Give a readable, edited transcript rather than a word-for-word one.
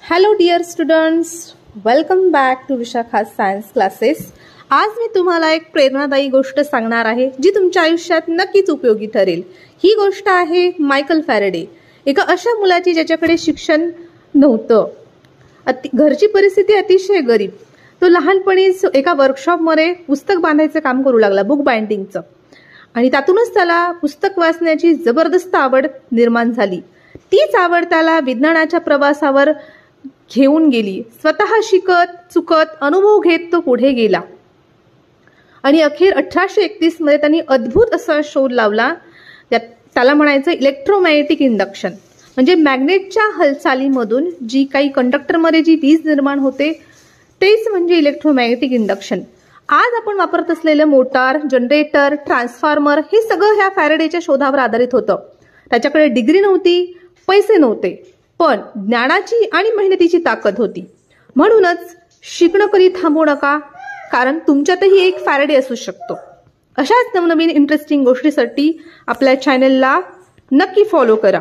Hello dear students, welcome back to Vishakha science classes. आज मी तुम्हाला एक प्रेरणादायी गोष्ट सांगणार आहे जी तुमच्या आयुष्यात नक्कीच उपयोगी ठरेल. ही गोष्ट आहे मायकल फॅरेडे, एका अशा मुलाची ज्याच्याकडे शिक्षण नव्हतं. घरची परिस्थिती अतिशय गरीब. तो लहानपणीच एका वर्कशॉपमध्ये पुस्तक बांधायचं काम करू लागला, बुक बाइंडिंगचं, आणि त्यातूनच त्याला पुस्तक वाचण्याची जबरदस्त आवड निर्माण झाली. तीच आवड त्याला विज्ञानाच्या प्रवासावर घेऊन गेली. स्वतः शिकत चुकत अनुभव घेत तो पुढे गेला आणि अखेर 1831 मध्ये त्यांनी अद्भुत असा शोध लावला. त्याला म्हणायचं इलेक्ट्रोमॅग्नेटिक इंडक्शन. म्हणजे मॅग्नेटच्या हालचालीमधून जी काही कंडक्टरमध्ये जी वीज निर्माण होते तेच म्हणजे इलेक्ट्रोमॅग्नेटिक इंडक्शन. आज आपण वापरत असलेलं मोटार, जनरेटर, ट्रान्सफॉर्मर हे सगळं ह्या फॅरेडेच्या शोधावर आधारित होतं. त्याच्याकडे डिग्री नव्हती, पैसे नव्हते, पण ज्ञानाची आणि मेहनतीची ताकद होती. म्हणूनच शिकणं कधी थांबवू नका, कारण तुमच्यातही एक फॅरेडे असू शकतो. अशाच नवनवीन इंटरेस्टिंग गोष्टीसाठी आपल्या चॅनलला नक्की फॉलो करा.